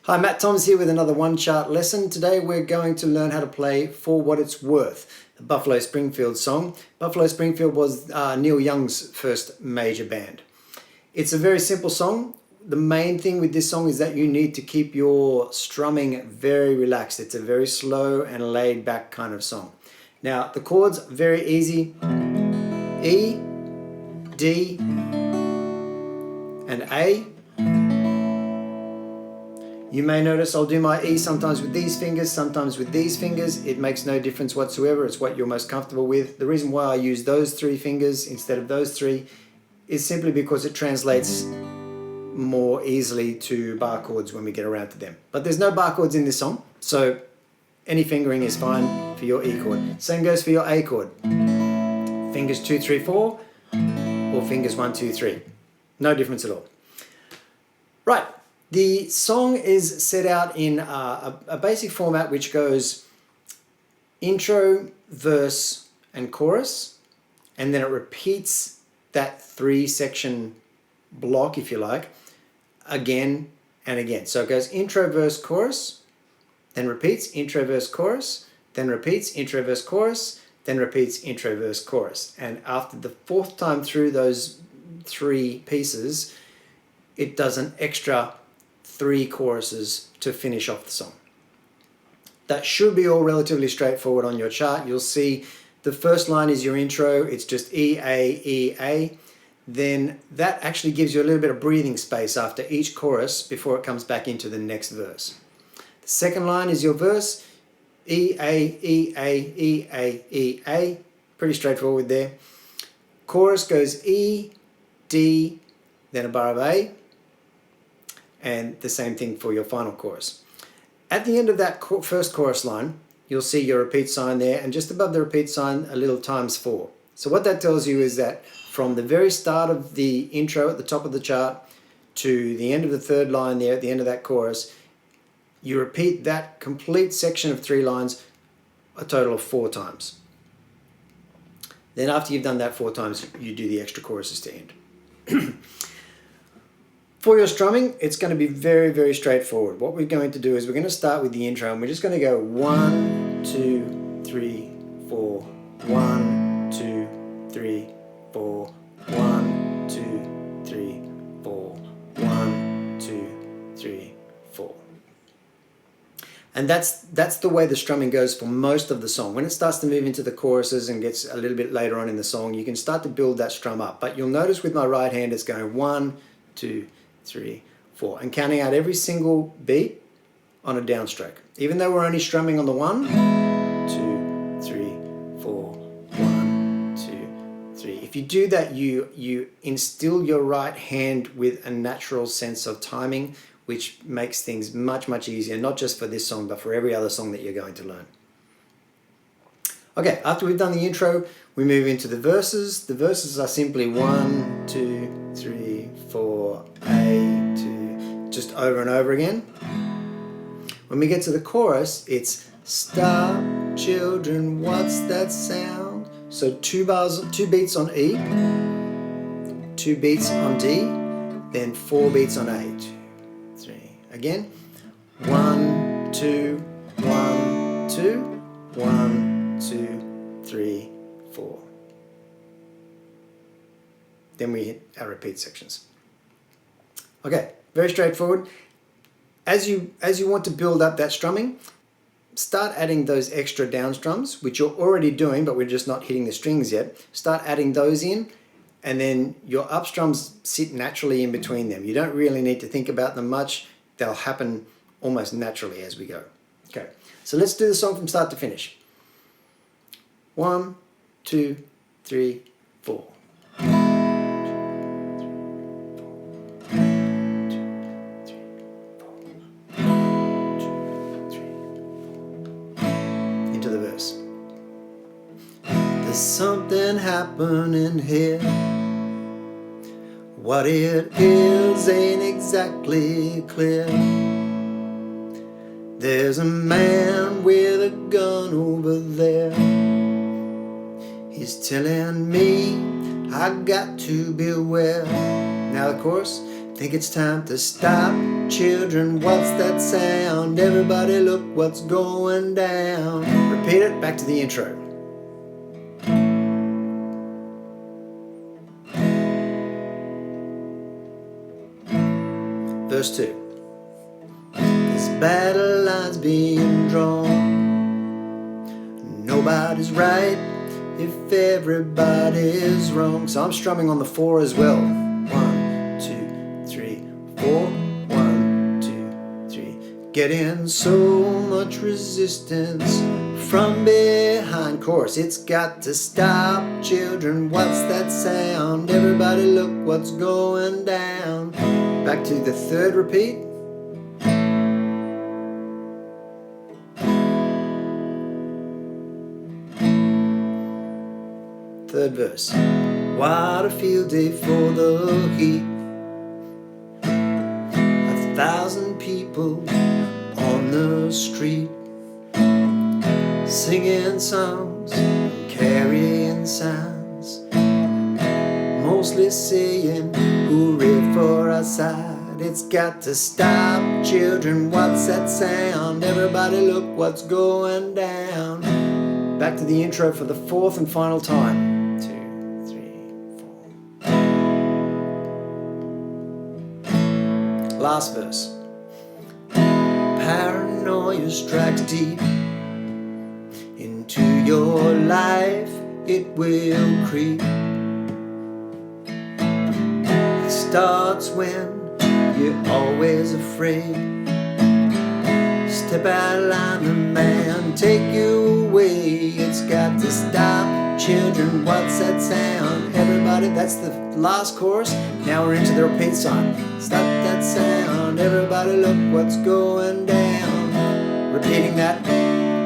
Hi, Matt Thomas here with another OneChart lesson. Today we're going to learn how to play For What It's Worth, the Buffalo Springfield song. Buffalo Springfield was Neil Young's first major band. It's a very simple song. The main thing with this song is that you need to keep your strumming very relaxed. It's a very slow and laid back kind of song. Now the chords, very easy. E, D, and A. You may notice I'll do my E sometimes with these fingers, sometimes with these fingers. It makes no difference whatsoever. It's what you're most comfortable with. The reason why I use those three fingers instead of those three is simply because it translates more easily to bar chords when we get around to them. But there's no bar chords in this song, so any fingering is fine for your E chord. Same goes for your A chord. Fingers 2, 3, 4, or fingers 1, 2, 3. No difference at all. Right. The song is set out in a basic format which goes intro, verse, and chorus, and then it repeats that three-section block, if you like, again and again. So it goes intro, verse, chorus, then repeats, intro, verse, chorus, then repeats, intro, verse, chorus, then repeats, intro, verse, chorus. And after the fourth time through those three pieces, it does an extra 3 choruses to finish off the song. That should be all relatively straightforward on your chart. You'll see the first line is your intro. It's just E, A, E, A. Then that actually gives you a little bit of breathing space after each chorus before it comes back into the next verse. The second line is your verse. E, A, E, A, E, A, E, A. Pretty straightforward there. Chorus goes E, D, then a bar of A. And the same thing for your final chorus. At the end of that first chorus line, you'll see your repeat sign there, and just above the repeat sign, a little ×4. So what that tells you is that from the very start of the intro at the top of the chart to the end of the third line there at the end of that chorus, you repeat that complete section of 3 lines a total of 4 times. Then after you've done that 4 times, you do the extra choruses to end. For your strumming, it's going to be very, very straightforward. What we're going to do is we're going to start with the intro, and we're just going to go 1, 2, 3, 4, 1, 2, 3, 4, 1, 2, 3, 4, 1, 2, 3, 4. And that's the way the strumming goes for most of the song. When it starts to move into the choruses and gets a little bit later on in the song, you can start to build that strum up. But you'll notice with my right hand, it's going 1, 2, 3, 4, and counting out every single beat on a downstroke. Even though we're only strumming on the 1, 2, 3, 4, 1, 2, 3. If you do that, you instill your right hand with a natural sense of timing, which makes things much, much easier, not just for this song, but for every other song that you're going to learn. Okay, after we've done the intro, we move into the verses. The verses are simply 1, 2, 3, 4, A, 2, just over and over again. When we get to the chorus, it's stop, children, what's that sound? So 2 beats on E, 2 beats on D, then 4 beats on A. 2, 3. Again, 1, 2, 1, 2, 1, 2, 3, 4. Then we hit our repeat sections. Okay, very straightforward. As you want to build up that strumming, start adding those extra down strums, which you're already doing, but we're just not hitting the strings yet. Start adding those in, and then your up strums sit naturally in between them. You don't really need to think about them much. They'll happen almost naturally as we go. Okay, so let's do the song from start to finish. 1, 2, 3, 4. Into the verse. There's something happening here. What it is ain't exactly clear. There's a man with a gun over there. He's telling me I got to beware. Now of course, think it's time to stop children, what's that sound? Everybody look what's going down. Repeat it, back to the intro. Verse 2. This battle line's being drawn. Nobody's right if everybody's wrong. So I'm strumming on the 4 as well. 1, 2, 3, 4. 1, 2, 3. Getting so much resistance from behind. Chorus. It's got to stop, children. What's that sound? Everybody look what's going down. Back to the third repeat. Third verse. What a field day for the heat. 1,000 people on the street, singing songs, carrying signs, mostly saying hooray for our side. It's got to stop, children, what's that sound? Everybody look what's going down. Back to the intro for the fourth and final time. 2, 3, 4. Last verse. Paranoia strikes deep into your life, it will creep. It starts when you're always afraid. Step out of line, the man take you away. It's got to stop, children, what's that sound? Everybody, that's the last chorus. Now we're into the repeat sign. Stop that sound, everybody look what's going down. Repeating that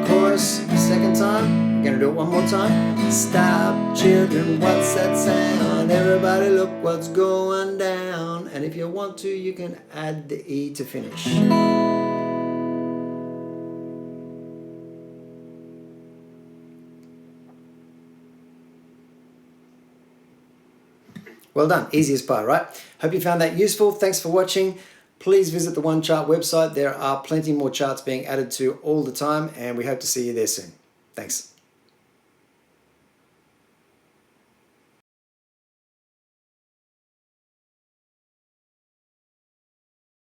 chorus a second time. We're gonna do it one more time. Stop, children, what's that sound? Everybody look what's going down. And if you want to, you can add the E to finish. Well done, easy as pie, right? Hope you found that useful. Thanks for watching. Please visit the OneChart website. There are plenty more charts being added to all the time, and we hope to see you there soon. Thanks.